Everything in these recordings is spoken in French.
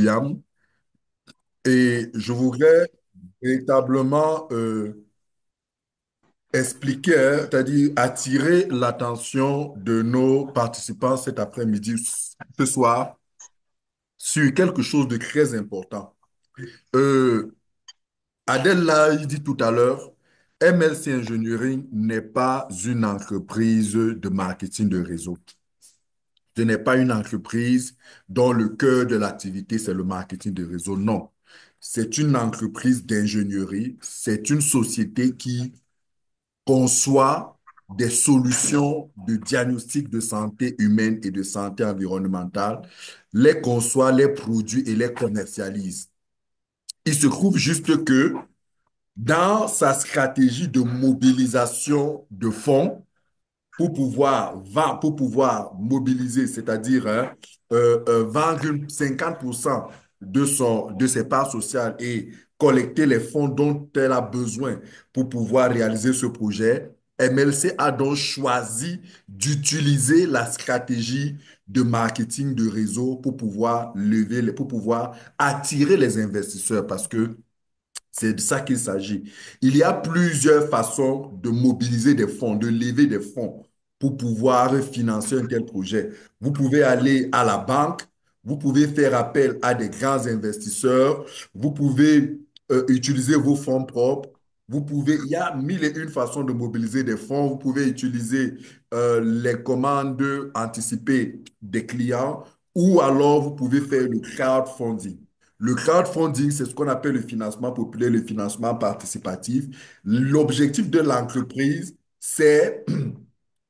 William, et je voudrais véritablement expliquer, hein, c'est-à-dire attirer l'attention de nos participants cet après-midi, ce soir, sur quelque chose de très important. Euh, Adèle l'a dit tout à l'heure, MLC Engineering n'est pas une entreprise de marketing de réseau. Ce n'est pas une entreprise dont le cœur de l'activité, c'est le marketing de réseau. Non. C'est une entreprise d'ingénierie. C'est une société qui conçoit des solutions de diagnostic de santé humaine et de santé environnementale, les conçoit, les produit et les commercialise. Il se trouve juste que dans sa stratégie de mobilisation de fonds, pour pouvoir mobiliser, c'est-à-dire vendre 50% de ses parts sociales et collecter les fonds dont elle a besoin pour pouvoir réaliser ce projet, MLC a donc choisi d'utiliser la stratégie de marketing de réseau pour pouvoir pour pouvoir attirer les investisseurs parce que c'est de ça qu'il s'agit. Il y a plusieurs façons de mobiliser des fonds, de lever des fonds pour pouvoir financer un tel projet. Vous pouvez aller à la banque, vous pouvez faire appel à des grands investisseurs, vous pouvez utiliser vos fonds propres, il y a mille et une façons de mobiliser des fonds. Vous pouvez utiliser les commandes anticipées des clients ou alors vous pouvez faire le crowdfunding. Le crowdfunding, c'est ce qu'on appelle le financement populaire, le financement participatif. L'objectif de l'entreprise, c'est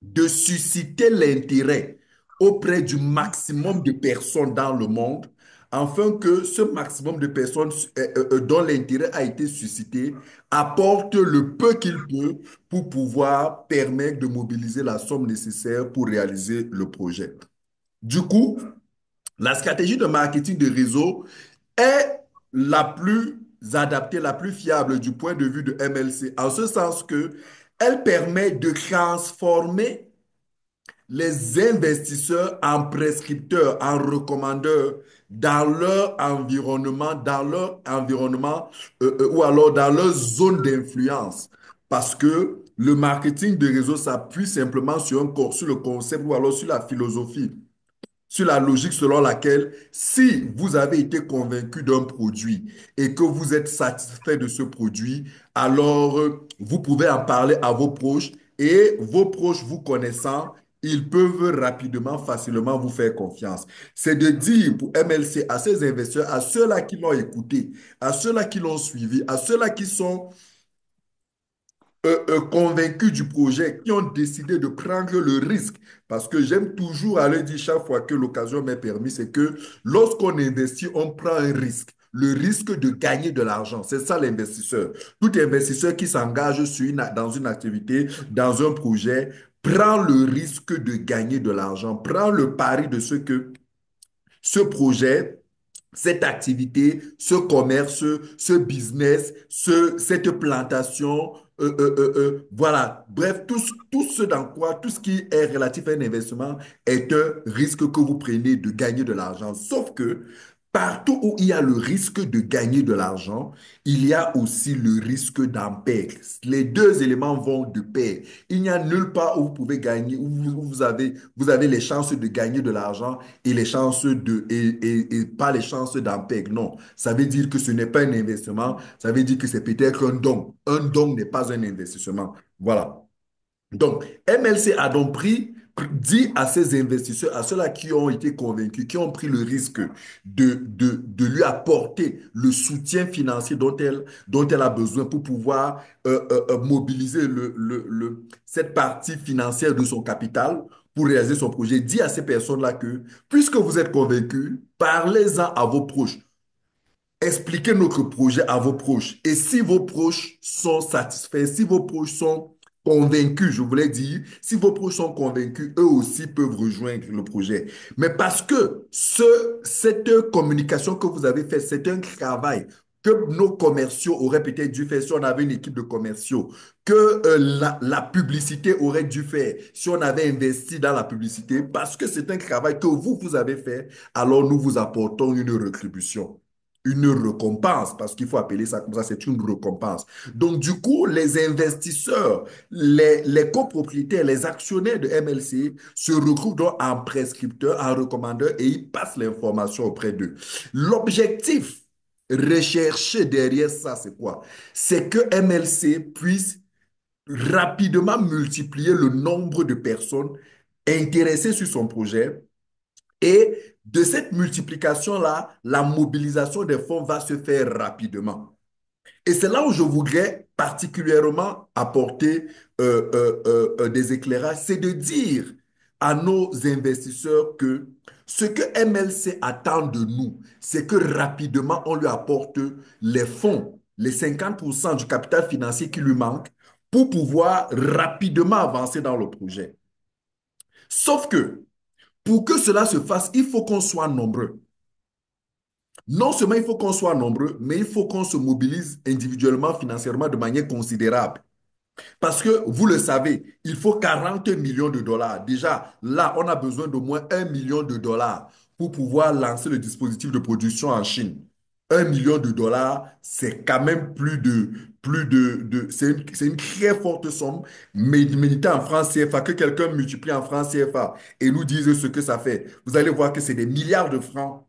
de susciter l'intérêt auprès du maximum de personnes dans le monde, afin que ce maximum de personnes dont l'intérêt a été suscité apporte le peu qu'il peut pour pouvoir permettre de mobiliser la somme nécessaire pour réaliser le projet. Du coup, la stratégie de marketing de réseau est la plus adaptée, la plus fiable du point de vue de MLC, en ce sens que elle permet de transformer les investisseurs en prescripteurs, en recommandeurs dans leur environnement ou alors dans leur zone d'influence. Parce que le marketing de réseau s'appuie simplement sur sur le concept ou alors sur la philosophie, sur la logique selon laquelle si vous avez été convaincu d'un produit et que vous êtes satisfait de ce produit, alors vous pouvez en parler à vos proches et vos proches vous connaissant, ils peuvent rapidement, facilement vous faire confiance. C'est de dire pour MLC à ces investisseurs, à ceux-là qui l'ont écouté, à ceux-là qui l'ont suivi, à ceux-là qui sont convaincus du projet, qui ont décidé de prendre le risque. Parce que j'aime toujours à le dire chaque fois que l'occasion m'est permise, c'est que lorsqu'on investit, on prend un risque. Le risque de gagner de l'argent. C'est ça l'investisseur. Tout investisseur qui s'engage dans une activité, dans un projet, prend le risque de gagner de l'argent, prend le pari de ce que ce projet, cette activité, ce commerce, ce business, cette plantation, voilà. Bref, tout ce dans quoi, tout ce qui est relatif à un investissement est un risque que vous prenez de gagner de l'argent. Sauf que partout où il y a le risque de gagner de l'argent, il y a aussi le risque d'en perdre. Les deux éléments vont de pair. Il n'y a nulle part où vous pouvez gagner, où vous avez les chances de gagner de l'argent et les chances et pas les chances d'en perdre. Non, ça veut dire que ce n'est pas un investissement, ça veut dire que c'est peut-être un don. Un don n'est pas un investissement. Voilà. Donc, MLC a donc dit à ses investisseurs, à ceux-là qui ont été convaincus, qui ont pris le risque de lui apporter le soutien financier dont elle a besoin pour pouvoir mobiliser cette partie financière de son capital pour réaliser son projet, dit à ces personnes-là que, puisque vous êtes convaincus, parlez-en à vos proches. Expliquez notre projet à vos proches. Et si vos proches sont satisfaits, si vos proches sont convaincus, je voulais dire, si vos proches sont convaincus, eux aussi peuvent rejoindre le projet. Mais parce que cette communication que vous avez faite, c'est un travail que nos commerciaux auraient peut-être dû faire si on avait une équipe de commerciaux, que la publicité aurait dû faire si on avait investi dans la publicité, parce que c'est un travail que vous avez fait, alors nous vous apportons une rétribution. Une récompense, parce qu'il faut appeler ça comme ça, c'est une récompense. Donc, du coup, les investisseurs, les copropriétaires, les actionnaires de MLC se retrouvent donc en prescripteurs, en recommandeurs et ils passent l'information auprès d'eux. L'objectif recherché derrière ça, c'est quoi? C'est que MLC puisse rapidement multiplier le nombre de personnes intéressées sur son projet et de cette multiplication-là, la mobilisation des fonds va se faire rapidement. Et c'est là où je voudrais particulièrement apporter des éclairages, c'est de dire à nos investisseurs que ce que MLC attend de nous, c'est que rapidement on lui apporte les fonds, les 50% du capital financier qui lui manque pour pouvoir rapidement avancer dans le projet. Sauf que pour que cela se fasse, il faut qu'on soit nombreux. Non seulement il faut qu'on soit nombreux, mais il faut qu'on se mobilise individuellement, financièrement de manière considérable. Parce que vous le savez, il faut 40 millions de dollars. Déjà, là, on a besoin d'au moins 1 million de dollars pour pouvoir lancer le dispositif de production en Chine. 1 million de dollars, c'est quand même c'est une très forte somme, mais méditée en francs CFA, que quelqu'un multiplie en francs CFA et nous dise ce que ça fait. Vous allez voir que c'est des milliards de francs.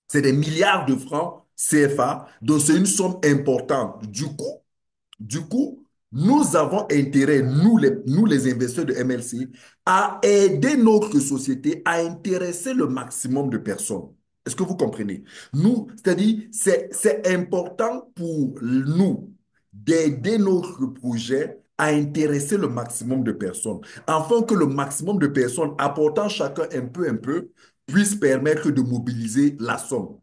C'est des milliards de francs CFA, donc c'est une somme importante. Du coup, nous avons intérêt, nous les investisseurs de MLC, à aider notre société à intéresser le maximum de personnes. Est-ce que vous comprenez? Nous, c'est-à-dire, c'est important pour nous d'aider notre projet à intéresser le maximum de personnes, afin que le maximum de personnes, apportant chacun un peu, puisse permettre de mobiliser la somme.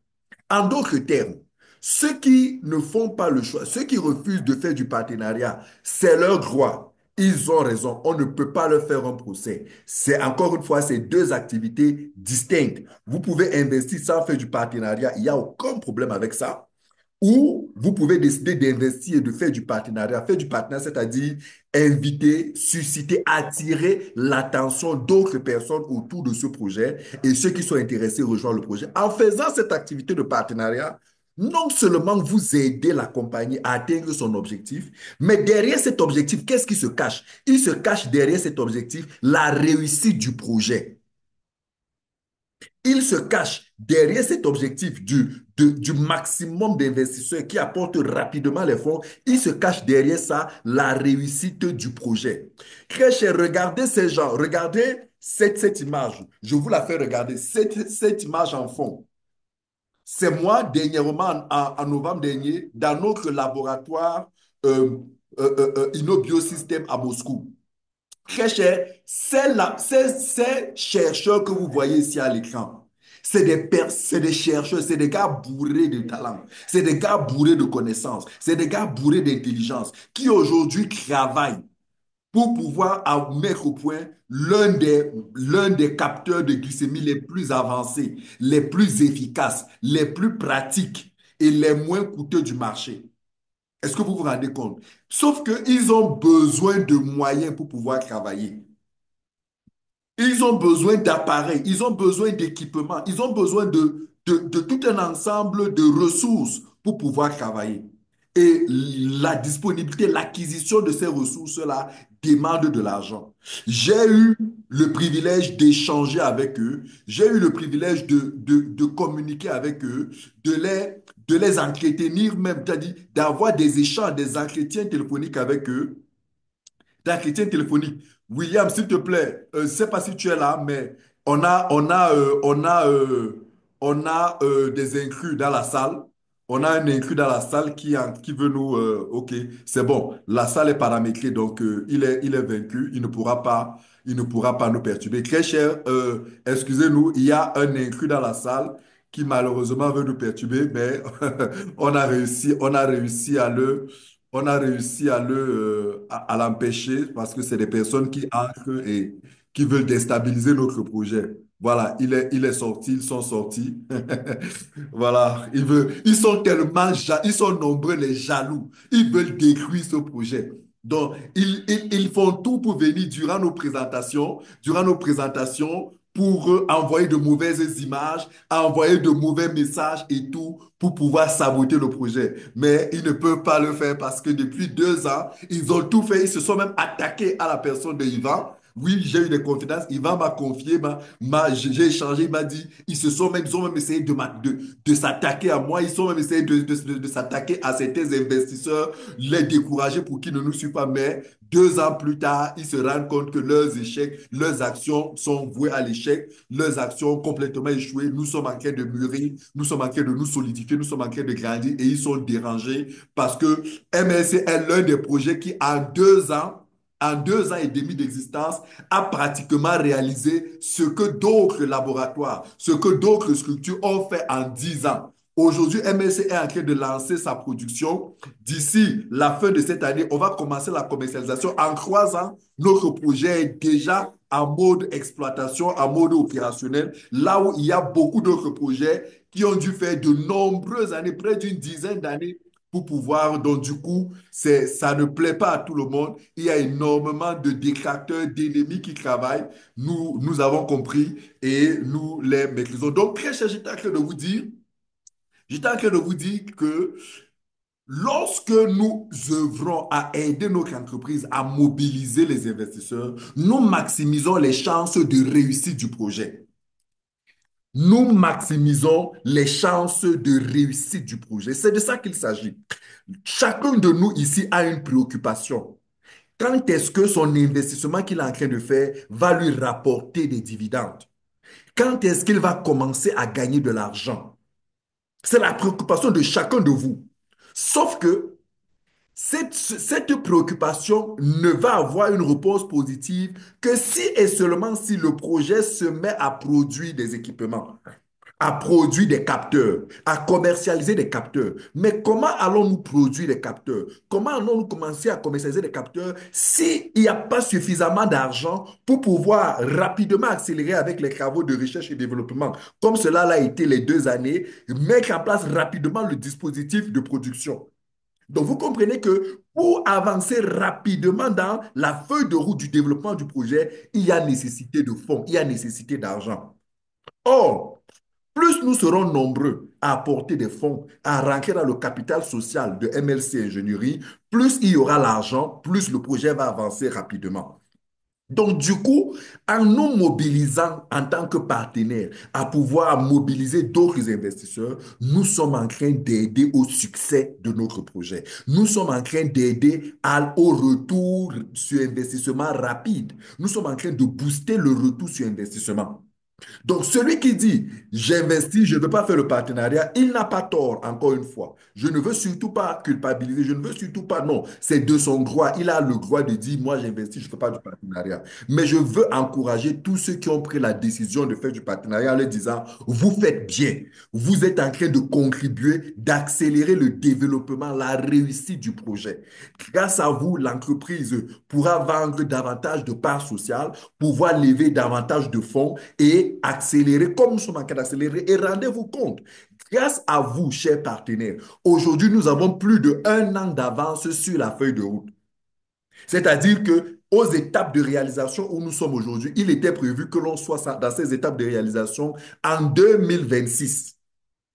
En d'autres termes, ceux qui ne font pas le choix, ceux qui refusent de faire du partenariat, c'est leur droit. Ils ont raison. On ne peut pas leur faire un procès. C'est encore une fois, c'est deux activités distinctes. Vous pouvez investir sans faire du partenariat. Il n'y a aucun problème avec ça. Ou vous pouvez décider d'investir et de faire du partenariat. Faire du partenariat, c'est-à-dire inviter, susciter, attirer l'attention d'autres personnes autour de ce projet et ceux qui sont intéressés rejoignent le projet. En faisant cette activité de partenariat, non seulement vous aidez la compagnie à atteindre son objectif, mais derrière cet objectif, qu'est-ce qui se cache? Il se cache derrière cet objectif la réussite du projet. Il se cache derrière cet objectif du maximum d'investisseurs qui apportent rapidement les fonds. Il se cache derrière ça la réussite du projet. Très cher, regardez ces gens, regardez cette image. Je vous la fais regarder, cette image en fond. C'est moi, dernièrement, en novembre dernier, dans notre laboratoire euh, InnoBiosystem à Moscou. Très cher, ces chercheurs que vous voyez ici à l'écran, c'est des chercheurs, c'est des gars bourrés de talent, c'est des gars bourrés de connaissances, c'est des gars bourrés d'intelligence qui aujourd'hui travaillent pour pouvoir mettre au point l'un des capteurs de glycémie les plus avancés, les plus efficaces, les plus pratiques et les moins coûteux du marché. Est-ce que vous vous rendez compte? Sauf qu'ils ont besoin de moyens pour pouvoir travailler. Ils ont besoin d'appareils, ils ont besoin d'équipements, ils ont besoin de tout un ensemble de ressources pour pouvoir travailler. Et la disponibilité, l'acquisition de ces ressources-là demande de l'argent. J'ai eu le privilège d'échanger avec eux, j'ai eu le privilège de communiquer avec eux, de les entretenir même, c'est-à-dire d'avoir des échanges, des entretiens téléphoniques avec eux d'entretien téléphonique. William, s'il te plaît, je ne sais pas si tu es là, mais on a des inclus dans la salle. On a un inclus dans la salle qui veut nous... OK, c'est bon. La salle est paramétrée, donc il est vaincu. Il ne pourra pas nous perturber. Très cher, excusez-nous, il y a un inclus dans la salle qui malheureusement veut nous perturber, mais on a réussi à l'empêcher parce que c'est des personnes qui entrent et qui veulent déstabiliser notre projet. Voilà, il est sorti, ils sont sortis. Voilà, ils sont tellement, ils sont nombreux les jaloux. Ils veulent détruire ce projet. Donc, ils font tout pour venir durant nos présentations, pour envoyer de mauvaises images, envoyer de mauvais messages et tout, pour pouvoir saboter le projet. Mais ils ne peuvent pas le faire parce que depuis 2 ans, ils ont tout fait. Ils se sont même attaqués à la personne de Ivan. Oui, j'ai eu des confidences. Ivan m'a confié, j'ai échangé, il m'a dit, ils ont même essayé de s'attaquer à moi, ils ont même essayé de s'attaquer à certains investisseurs, les décourager pour qu'ils ne nous suivent pas. Mais 2 ans plus tard, ils se rendent compte que leurs échecs, leurs actions sont vouées à l'échec, leurs actions ont complètement échoué. Nous sommes en train de mûrir, nous sommes en train de nous solidifier, nous sommes en train de grandir et ils sont dérangés parce que MLC est l'un des projets qui, en 2 ans et demi d'existence, a pratiquement réalisé ce que d'autres laboratoires, ce que d'autres structures ont fait en 10 ans. Aujourd'hui, MSC est en train de lancer sa production. D'ici la fin de cette année, on va commencer la commercialisation. En 3 ans, notre projet est déjà en mode exploitation, en mode opérationnel, là où il y a beaucoup d'autres projets qui ont dû faire de nombreuses années, près d'une dizaine d'années, pour pouvoir. Donc, du coup, ça ne plaît pas à tout le monde. Il y a énormément de détracteurs, d'ennemis qui travaillent. Nous avons compris et nous les maîtrisons. Donc, très cher, j'étais en train de vous dire que lorsque nous œuvrons à aider notre entreprise à mobiliser les investisseurs, nous maximisons les chances de réussite du projet. Nous maximisons les chances de réussite du projet. C'est de ça qu'il s'agit. Chacun de nous ici a une préoccupation. Quand est-ce que son investissement qu'il est en train de faire va lui rapporter des dividendes? Quand est-ce qu'il va commencer à gagner de l'argent? C'est la préoccupation de chacun de vous. Sauf que cette préoccupation ne va avoir une réponse positive que si et seulement si le projet se met à produire des équipements, à produire des capteurs, à commercialiser des capteurs. Mais comment allons-nous produire des capteurs? Comment allons-nous commencer à commercialiser des capteurs s'il n'y a pas suffisamment d'argent pour pouvoir rapidement accélérer avec les travaux de recherche et développement, comme cela a été les 2 années, mettre en place rapidement le dispositif de production. Donc, vous comprenez que pour avancer rapidement dans la feuille de route du développement du projet, il y a nécessité de fonds, il y a nécessité d'argent. Or, plus nous serons nombreux à apporter des fonds, à rentrer dans le capital social de MLC Ingénierie, plus il y aura l'argent, plus le projet va avancer rapidement. Donc, du coup, en nous mobilisant en tant que partenaires à pouvoir mobiliser d'autres investisseurs, nous sommes en train d'aider au succès de notre projet. Nous sommes en train d'aider au retour sur investissement rapide. Nous sommes en train de booster le retour sur investissement. Donc, celui qui dit, j'investis, je ne veux pas faire le partenariat, il n'a pas tort, encore une fois. Je ne veux surtout pas culpabiliser, je ne veux surtout pas, non, c'est de son droit. Il a le droit de dire, moi, j'investis, je ne fais pas du partenariat. Mais je veux encourager tous ceux qui ont pris la décision de faire du partenariat en leur disant, vous faites bien. Vous êtes en train de contribuer, d'accélérer le développement, la réussite du projet. Grâce à vous, l'entreprise pourra vendre davantage de parts sociales, pouvoir lever davantage de fonds et accélérer comme nous sommes en train d'accélérer. Et rendez-vous compte, grâce à vous, chers partenaires, aujourd'hui, nous avons plus d'1 an d'avance sur la feuille de route. C'est-à-dire que aux étapes de réalisation où nous sommes aujourd'hui, il était prévu que l'on soit dans ces étapes de réalisation en 2026.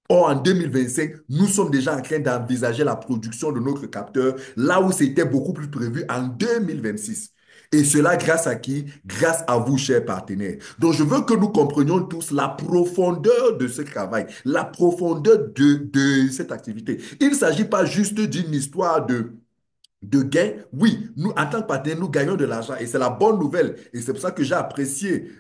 Or, en 2025, nous sommes déjà en train d'envisager la production de notre capteur, là où c'était beaucoup plus prévu en 2026. Et cela grâce à qui? Grâce à vous, chers partenaires. Donc, je veux que nous comprenions tous la profondeur de ce travail, la profondeur de cette activité. Il ne s'agit pas juste d'une histoire de gains. Oui, nous, en tant que partenaire, nous gagnons de l'argent et c'est la bonne nouvelle. Et c'est pour ça que j'ai apprécié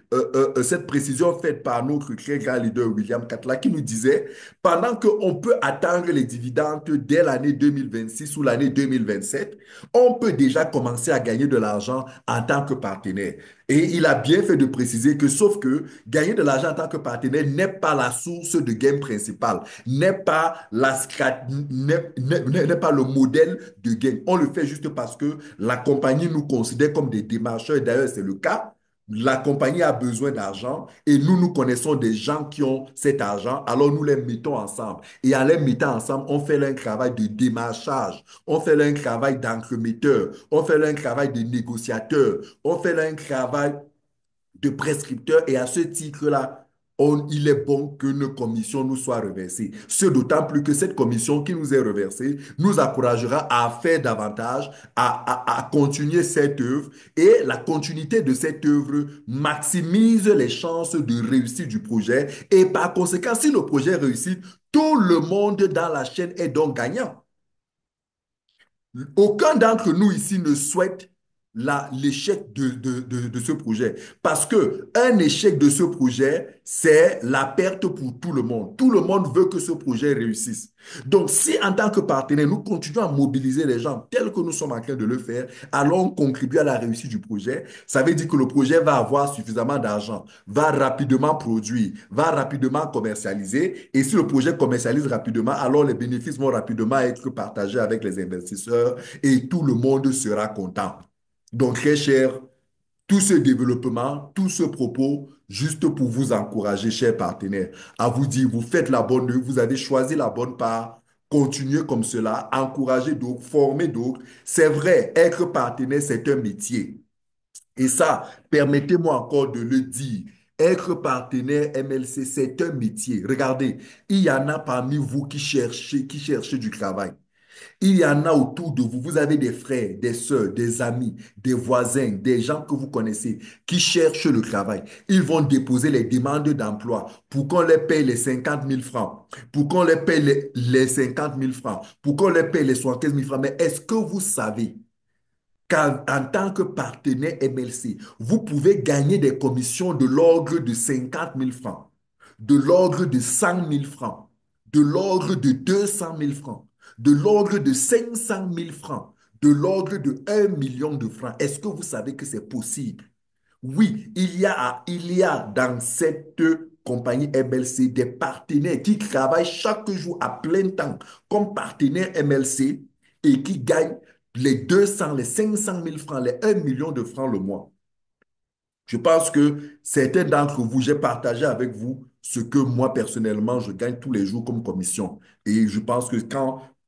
cette précision faite par notre très grand leader William Katla qui nous disait, pendant qu'on peut attendre les dividendes dès l'année 2026 ou l'année 2027, on peut déjà commencer à gagner de l'argent en tant que partenaire. Et il a bien fait de préciser que, sauf que gagner de l'argent en tant que partenaire n'est pas la source de gain principal, n'est pas le modèle de gain. On le fait juste parce que la compagnie nous considère comme des démarcheurs. D'ailleurs, c'est le cas. La compagnie a besoin d'argent et nous connaissons des gens qui ont cet argent, alors nous les mettons ensemble. Et en les mettant ensemble, on fait un travail de démarchage, on fait un travail d'entremetteur, on fait un travail de négociateur, on fait un travail de prescripteurs et à ce titre-là, il est bon que nos commissions nous soient reversées. Ce d'autant plus que cette commission qui nous est reversée nous encouragera à faire davantage, à continuer cette œuvre et la continuité de cette œuvre maximise les chances de réussite du projet et par conséquent, si le projet réussit, tout le monde dans la chaîne est donc gagnant. Aucun d'entre nous ici ne souhaite l'échec de ce projet. Parce que un échec de ce projet, c'est la perte pour tout le monde. Tout le monde veut que ce projet réussisse. Donc, si en tant que partenaire, nous continuons à mobiliser les gens tels que nous sommes en train de le faire, allons contribuer à la réussite du projet, ça veut dire que le projet va avoir suffisamment d'argent, va rapidement produire, va rapidement commercialiser. Et si le projet commercialise rapidement, alors les bénéfices vont rapidement être partagés avec les investisseurs et tout le monde sera content. Donc, très cher, tout ce développement, tout ce propos, juste pour vous encourager, chers partenaires, à vous dire, vous faites la bonne œuvre, vous avez choisi la bonne part, continuez comme cela, encouragez d'autres, formez d'autres. C'est vrai, être partenaire, c'est un métier. Et ça, permettez-moi encore de le dire. Être partenaire MLC, c'est un métier. Regardez, il y en a parmi vous qui cherchez du travail. Il y en a autour de vous. Vous avez des frères, des sœurs, des amis, des voisins, des gens que vous connaissez qui cherchent le travail. Ils vont déposer les demandes d'emploi pour qu'on les paye les 50 000 francs, pour qu'on les paye les 50 000 francs, pour qu'on les paye les 75 000 francs. Mais est-ce que vous savez qu'en tant que partenaire MLC, vous pouvez gagner des commissions de l'ordre de 50 000 francs, de l'ordre de 100 000 francs, de l'ordre de 200 000 francs, de l'ordre de 500 000 francs, de l'ordre de 1 million de francs. Est-ce que vous savez que c'est possible? Oui, il y a dans cette compagnie MLC des partenaires qui travaillent chaque jour à plein temps comme partenaires MLC et qui gagnent les 200, les 500 000 francs, les 1 million de francs le mois. Je pense que certains d'entre vous, j'ai partagé avec vous ce que moi, personnellement, je gagne tous les jours comme commission. Et je pense que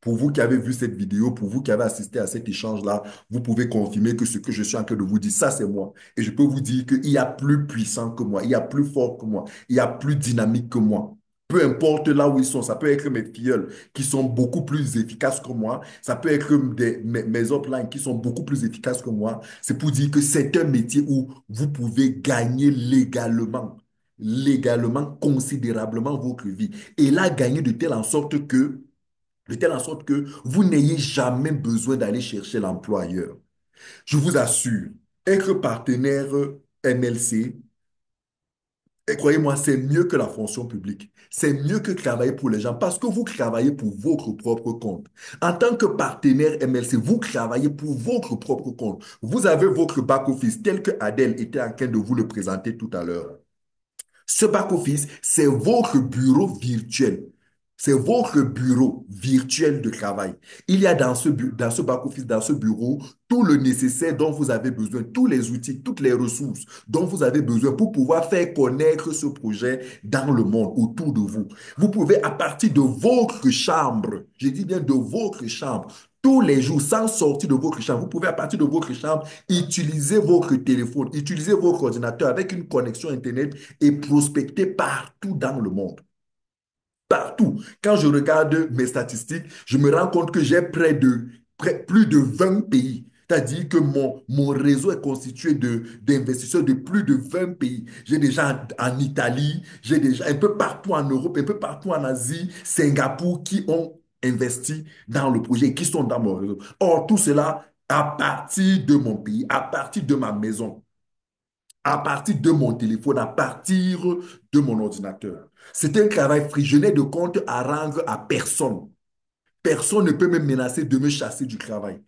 pour vous qui avez vu cette vidéo, pour vous qui avez assisté à cet échange-là, vous pouvez confirmer que ce que je suis en train de vous dire, ça, c'est moi. Et je peux vous dire qu'il y a plus puissant que moi, il y a plus fort que moi, il y a plus dynamique que moi. Peu importe là où ils sont, ça peut être mes filleuls qui sont beaucoup plus efficaces que moi, ça peut être mes uplines qui sont beaucoup plus efficaces que moi, c'est pour dire que c'est un métier où vous pouvez gagner légalement, considérablement votre vie. Et là, gagner de telle en sorte que vous n'ayez jamais besoin d'aller chercher l'emploi ailleurs. Je vous assure, être partenaire MLC, et croyez-moi, c'est mieux que la fonction publique. C'est mieux que travailler pour les gens parce que vous travaillez pour votre propre compte. En tant que partenaire MLC, vous travaillez pour votre propre compte. Vous avez votre back-office tel que Adèle était en train de vous le présenter tout à l'heure. Ce back-office, c'est votre bureau virtuel. C'est votre bureau virtuel de travail. Il y a dans ce back-office, dans ce bureau, tout le nécessaire dont vous avez besoin, tous les outils, toutes les ressources dont vous avez besoin pour pouvoir faire connaître ce projet dans le monde autour de vous. Vous pouvez, à partir de votre chambre, je dis bien de votre chambre, tous les jours, sans sortir de votre chambre, vous pouvez, à partir de votre chambre, utiliser votre téléphone, utiliser votre ordinateur avec une connexion Internet et prospecter partout dans le monde. Partout. Quand je regarde mes statistiques, je me rends compte que j'ai plus de 20 pays. C'est-à-dire que mon réseau est constitué d'investisseurs de plus de 20 pays. J'ai déjà en Italie, j'ai déjà un peu partout en Europe, un peu partout en Asie, Singapour, qui ont investi dans le projet, qui sont dans mon réseau. Or, tout cela à partir de mon pays, à partir de ma maison, à partir de mon téléphone, à partir de mon ordinateur. C'est un travail free. Je n'ai de compte à rendre à personne. Personne ne peut me menacer de me chasser du travail.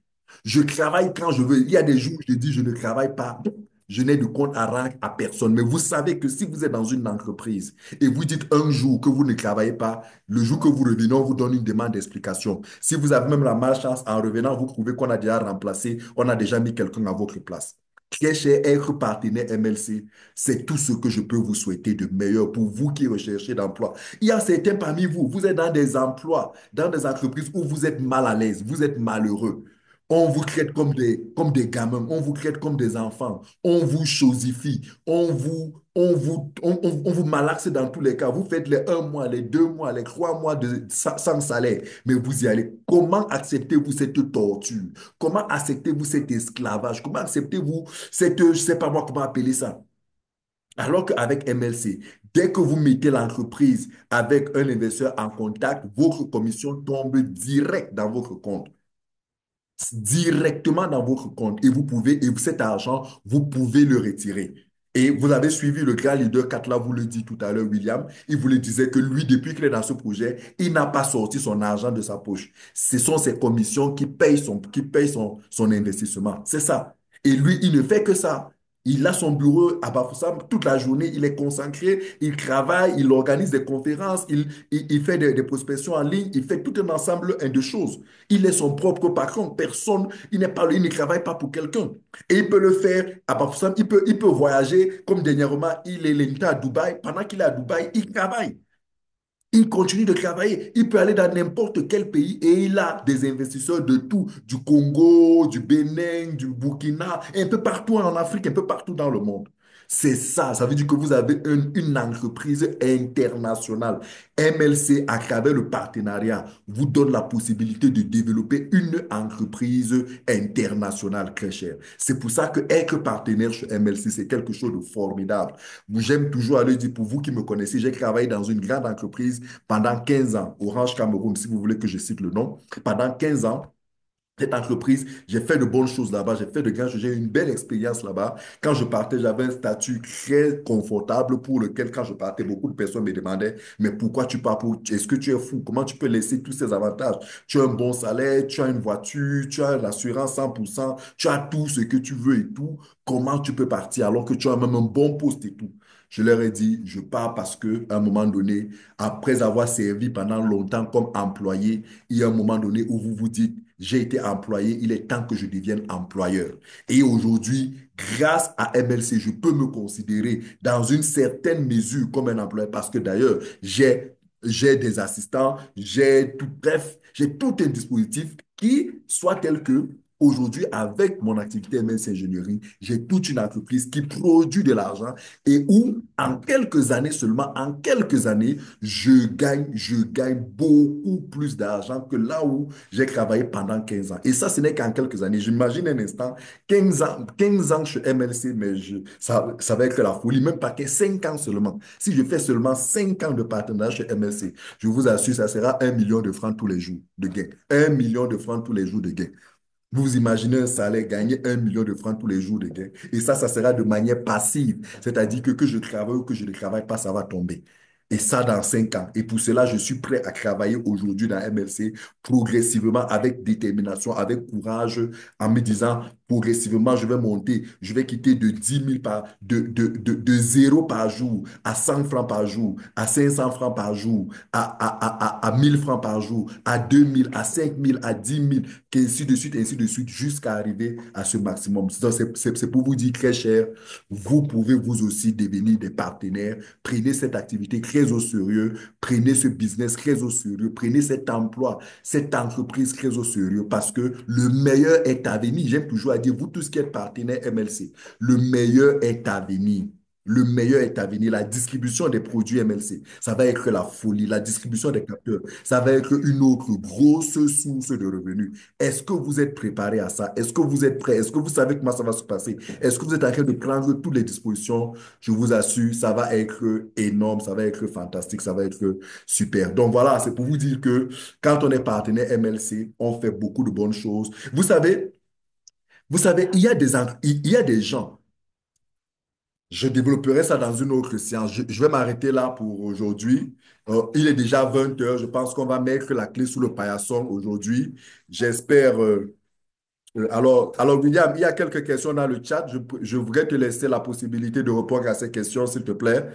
Je travaille quand je veux. Il y a des jours où je dis je ne travaille pas. Je n'ai de compte à rendre à personne. Mais vous savez que si vous êtes dans une entreprise et vous dites un jour que vous ne travaillez pas, le jour que vous revenez, on vous donne une demande d'explication. Si vous avez même la malchance, en revenant, vous trouvez qu'on a déjà remplacé, on a déjà mis quelqu'un à votre place. Très cher, être partenaire MLC, c'est tout ce que je peux vous souhaiter de meilleur pour vous qui recherchez d'emploi. Il y a certains parmi vous, vous êtes dans des emplois, dans des entreprises où vous êtes mal à l'aise, vous êtes malheureux. On vous traite comme des gamins, on vous traite comme des enfants, on vous chosifie, on vous malaxe dans tous les cas. Vous faites les 1 mois, les 2 mois, les 3 mois sans salaire, mais vous y allez. Comment acceptez-vous cette torture? Comment acceptez-vous cet esclavage? Comment acceptez-vous je ne sais pas moi comment appeler ça. Alors qu'avec MLC, dès que vous mettez l'entreprise avec un investisseur en contact, votre commission tombe direct dans votre compte, directement dans votre compte. Et vous pouvez, et cet argent, vous pouvez le retirer. Et vous avez suivi le grand leader Katla, vous le dit tout à l'heure, William. Il vous le disait que lui, depuis qu'il est dans ce projet, il n'a pas sorti son argent de sa poche. Ce sont ses commissions qui payent son investissement. C'est ça. Et lui, il ne fait que ça. Il a son bureau à Bafoussam toute la journée, il est consacré, il travaille, il organise des conférences, il fait des prospections en ligne, il fait tout un ensemble de choses. Il est son propre patron. Personne, il ne travaille pas pour quelqu'un. Et il peut le faire à Bafoussam. Il peut voyager comme dernièrement, il était à Dubaï. Pendant qu'il est à Dubaï, il travaille. Il continue de travailler. Il peut aller dans n'importe quel pays et il a des investisseurs de tout, du Congo, du Bénin, du Burkina, un peu partout en Afrique, un peu partout dans le monde. C'est ça, ça veut dire que vous avez une entreprise internationale. MLC, à travers le partenariat, vous donne la possibilité de développer une entreprise internationale très chère. C'est pour ça que être partenaire chez MLC, c'est quelque chose de formidable. J'aime toujours aller dire, pour vous qui me connaissez, j'ai travaillé dans une grande entreprise pendant 15 ans, Orange Cameroun, si vous voulez que je cite le nom. Pendant 15 ans, cette entreprise, j'ai fait de bonnes choses là-bas, j'ai fait de grandes choses, j'ai eu une belle expérience là-bas. Quand je partais, j'avais un statut très confortable pour lequel, quand je partais, beaucoup de personnes me demandaient, mais pourquoi tu pars pour... Est-ce que tu es fou? Comment tu peux laisser tous ces avantages? Tu as un bon salaire, tu as une voiture, tu as l'assurance 100%, tu as tout ce que tu veux et tout. Comment tu peux partir alors que tu as même un bon poste et tout? Je leur ai dit, je pars parce que à un moment donné, après avoir servi pendant longtemps comme employé, il y a un moment donné où vous vous dites, j'ai été employé, il est temps que je devienne employeur. Et aujourd'hui, grâce à MLC, je peux me considérer dans une certaine mesure comme un employeur parce que d'ailleurs, j'ai des assistants, bref, j'ai tout un dispositif qui soit tel que aujourd'hui, avec mon activité MLC Ingénierie, j'ai toute une entreprise qui produit de l'argent et où, en quelques années seulement, en quelques années, je gagne beaucoup plus d'argent que là où j'ai travaillé pendant 15 ans. Et ça, ce n'est qu'en quelques années. J'imagine un instant, 15 ans chez MLC, mais ça va être la folie, même pas que 5 ans seulement. Si je fais seulement 5 ans de partenariat chez MLC, je vous assure, ça sera 1 million de francs tous les jours de gain. 1 million de francs tous les jours de gain. Vous imaginez un salaire, gagner 1 million de francs tous les jours de gain. Et ça sera de manière passive. C'est-à-dire que je travaille ou que je ne travaille pas, ça va tomber. Et ça dans 5 ans. Et pour cela, je suis prêt à travailler aujourd'hui dans MLC progressivement, avec détermination, avec courage, en me disant, progressivement, je vais monter, je vais quitter de 10 000 de 0 par jour à 100 francs par jour, à 500 francs par jour, à 1000 francs par jour, à 2000, à 5000, à 10 000 ainsi de suite, jusqu'à arriver à ce maximum. Donc, c'est pour vous dire très cher, vous pouvez vous aussi devenir des partenaires. Prenez cette activité très au sérieux, prenez ce business très au sérieux, prenez cet emploi, cette entreprise très au sérieux parce que le meilleur est à venir. J'aime toujours à dire, vous tous qui êtes partenaires MLC, le meilleur est à venir. Le meilleur est à venir. La distribution des produits MLC, ça va être la folie. La distribution des capteurs, ça va être une autre grosse source de revenus. Est-ce que vous êtes préparé à ça? Est-ce que vous êtes prêt? Est-ce que vous savez comment ça va se passer? Est-ce que vous êtes en train de prendre toutes les dispositions? Je vous assure, ça va être énorme, ça va être fantastique, ça va être super. Donc voilà, c'est pour vous dire que quand on est partenaire MLC, on fait beaucoup de bonnes choses. Vous savez, il y a des gens. Je développerai ça dans une autre séance. Je vais m'arrêter là pour aujourd'hui. Il est déjà 20 heures. Je pense qu'on va mettre la clé sous le paillasson aujourd'hui. J'espère. Alors, William, il y a quelques questions dans le chat. Je voudrais te laisser la possibilité de répondre à ces questions, s'il te plaît.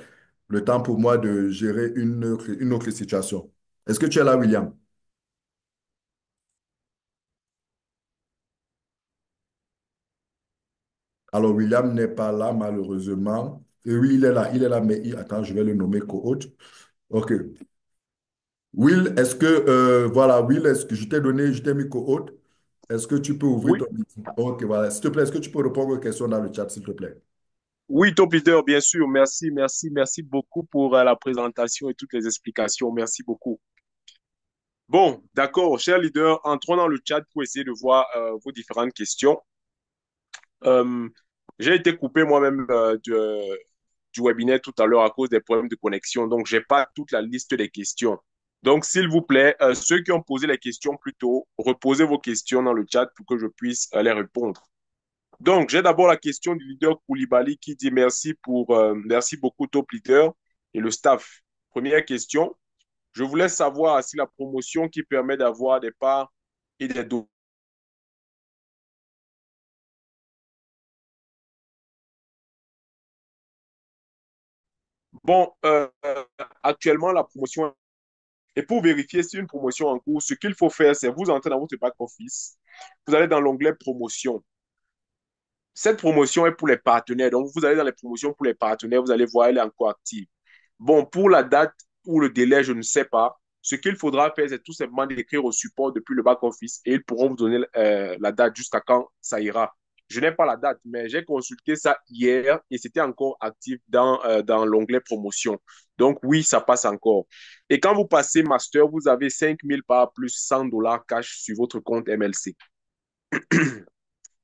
Le temps pour moi de gérer une autre situation. Est-ce que tu es là, William? Alors, William n'est pas là, malheureusement. Et oui, il est là, mais attends, je vais le nommer co-hôte. OK. Will, est-ce que, voilà, Will, est-ce que je t'ai mis co-hôte? Est-ce que tu peux ouvrir Oui, ton micro? OK, voilà. S'il te plaît, est-ce que tu peux répondre aux questions dans le chat, s'il te plaît? oui, top leader, bien sûr. Merci, merci, merci beaucoup pour la présentation et toutes les explications. Merci beaucoup. Bon, d'accord, cher leader, entrons dans le chat pour essayer de voir vos différentes questions. Euh, j'ai été coupé moi-même du webinaire tout à l'heure à cause des problèmes de connexion, donc j'ai pas toute la liste des questions. Donc, s'il vous plaît, ceux qui ont posé les questions plus tôt, reposez vos questions dans le chat pour que je puisse les répondre. Donc, j'ai d'abord la question du leader Koulibaly qui dit merci beaucoup top leader et le staff. Première question, je voulais savoir si la promotion qui permet d'avoir des parts et des dons. Bon, actuellement, la promotion, et pour vérifier si une promotion est en cours, ce qu'il faut faire, c'est vous entrez dans votre back office, vous allez dans l'onglet promotion. Cette promotion est pour les partenaires. Donc, vous allez dans les promotions pour les partenaires, vous allez voir, elle est encore active. Bon, pour la date ou le délai, je ne sais pas. Ce qu'il faudra faire, c'est tout simplement d'écrire au support depuis le back-office et ils pourront vous donner la date jusqu'à quand ça ira. Je n'ai pas la date, mais j'ai consulté ça hier et c'était encore actif dans l'onglet promotion. Donc oui, ça passe encore. Et quand vous passez master, vous avez 5 000 par plus $100 cash sur votre compte MLC.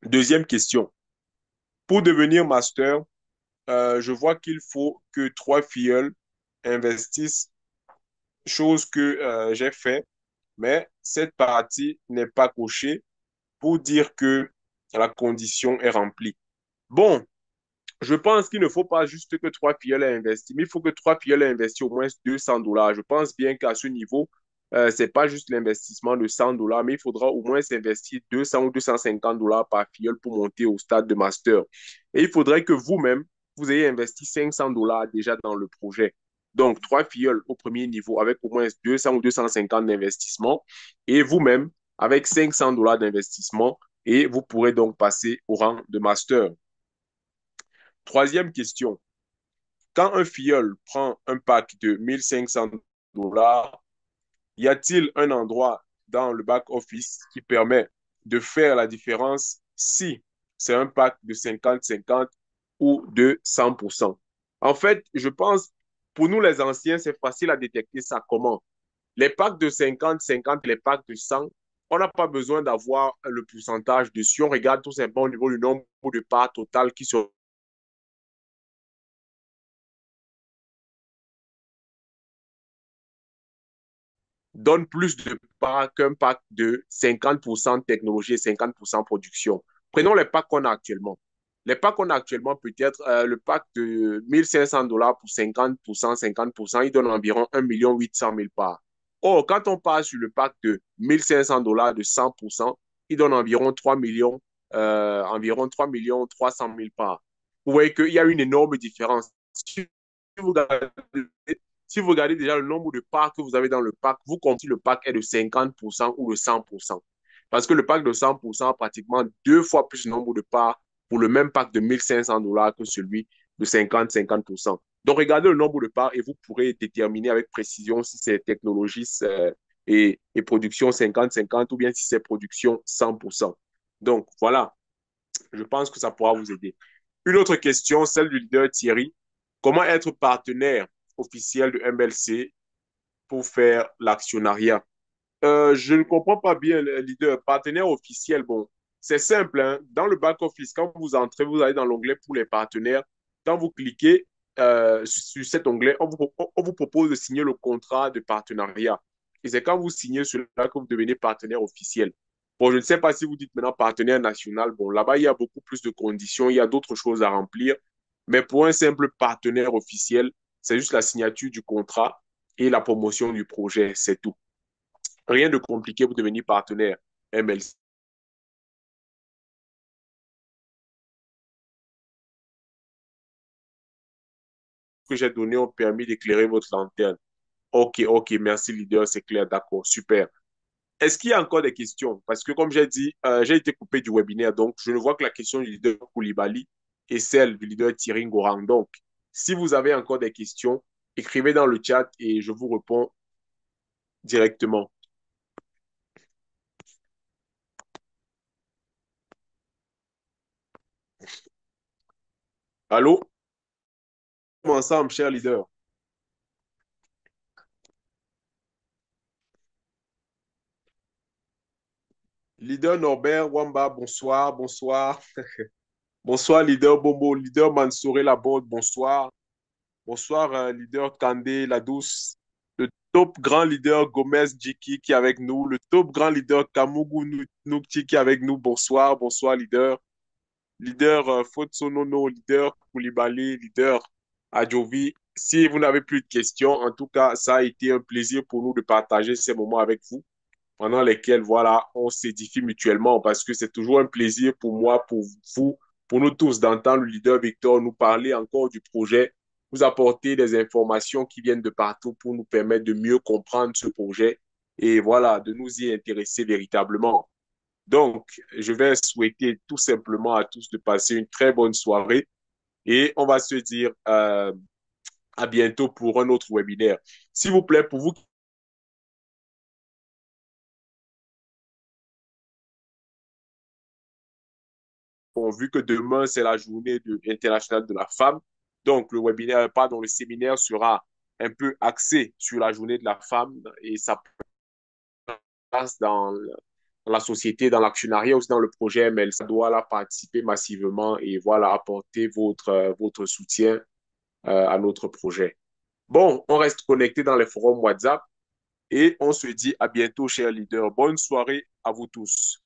Deuxième question. Pour devenir master, je vois qu'il faut que 3 filles investissent, chose que j'ai fait, mais cette partie n'est pas cochée pour dire que la condition est remplie. Bon, je pense qu'il ne faut pas juste que 3 filles aient investi, mais il faut que 3 filles aient investi au moins $200. Je pense bien qu'à ce niveau, ce n'est pas juste l'investissement de $100, mais il faudra au moins s'investir 200 ou $250 par filleule pour monter au stade de master. Et il faudrait que vous-même, vous ayez investi $500 déjà dans le projet. Donc, 3 filles au premier niveau avec au moins 200 ou 250 d'investissement et vous-même avec $500 d'investissement et vous pourrez donc passer au rang de master. Troisième question. Quand un filleul prend un pack de $1 500, y a-t-il un endroit dans le back-office qui permet de faire la différence si c'est un pack de 50-50 ou de 100%? En fait, je pense, pour nous les anciens, c'est facile à détecter ça comment. Les packs de 50-50, les packs de 100, on n'a pas besoin d'avoir le pourcentage dessus. On regarde tout simplement au niveau du nombre de parts totales qui sont donne plus de parts qu'un pack de 50% technologie et 50% production. Prenons les packs qu'on a actuellement. Les packs qu'on a actuellement, peut-être le pack de $1 500 pour 50%, 50%, il donne environ 1 800 000 parts. Or, quand on passe sur le pack de $1 500 de 100%, il donne environ 3 300 000 parts. Vous voyez qu'il y a une énorme différence. Si vous regardez si vous regardez déjà le nombre de parts que vous avez dans le pack, vous comptez le pack est de 50% ou de 100%. Parce que le pack de 100% a pratiquement 2 fois plus le nombre de parts pour le même pack de $1 500 que celui de 50-50%. Donc, regardez le nombre de parts et vous pourrez déterminer avec précision si c'est technologie et production 50-50 ou bien si c'est production 100%. Donc, voilà, je pense que ça pourra vous aider. Une autre question, celle du leader Thierry. Comment être partenaire officiel de MLC pour faire l'actionnariat? Je ne comprends pas bien, le leader. Partenaire officiel, bon, c'est simple, hein. Dans le back-office, quand vous entrez, vous allez dans l'onglet pour les partenaires. Quand vous cliquez sur cet onglet, on vous propose de signer le contrat de partenariat. Et c'est quand vous signez cela que vous devenez partenaire officiel. Bon, je ne sais pas si vous dites maintenant partenaire national. Bon, là-bas, il y a beaucoup plus de conditions, il y a d'autres choses à remplir. Mais pour un simple partenaire officiel, c'est juste la signature du contrat et la promotion du projet, c'est tout. Rien de compliqué pour devenir partenaire MLC que j'ai donné ont permis d'éclairer votre lanterne. Ok, ok, merci leader, c'est clair, d'accord, super. Est-ce qu'il y a encore des questions? Parce que comme j'ai dit, j'ai été coupé du webinaire, donc je ne vois que la question du leader Koulibaly et celle du leader Thierry Ngorang. Donc, si vous avez encore des questions, écrivez dans le chat et je vous réponds directement. Allô? Ensemble, cher leader. Leader Norbert Wamba, bonsoir, bonsoir. Bonsoir, leader Bobo, leader Mansouré Laborde, bonsoir. Bonsoir, leader Kandé La Douce. Le top grand leader Gomez Djiki qui est avec nous. Le top grand leader Kamougou Noukti qui est avec nous. Bonsoir, bonsoir, leader. Leader Fotsonono, leader Koulibaly, leader Adjovi. Si vous n'avez plus de questions, en tout cas, ça a été un plaisir pour nous de partager ces moments avec vous, pendant lesquels, voilà, on s'édifie mutuellement parce que c'est toujours un plaisir pour moi, pour vous, pour nous tous d'entendre le leader Victor nous parler encore du projet, nous apporter des informations qui viennent de partout pour nous permettre de mieux comprendre ce projet et voilà, de nous y intéresser véritablement. Donc, je vais souhaiter tout simplement à tous de passer une très bonne soirée et on va se dire à bientôt pour un autre webinaire. S'il vous plaît, pour vous qui ont vu que demain, c'est la journée internationale de la femme, donc le webinaire, pardon, le séminaire sera un peu axé sur la journée de la femme et sa place dans la société, dans l'actionnariat, aussi dans le projet ML. Ça doit la participer massivement et voilà, apporter votre soutien à notre projet. Bon, on reste connecté dans les forums WhatsApp et on se dit à bientôt, chers leaders. Bonne soirée à vous tous.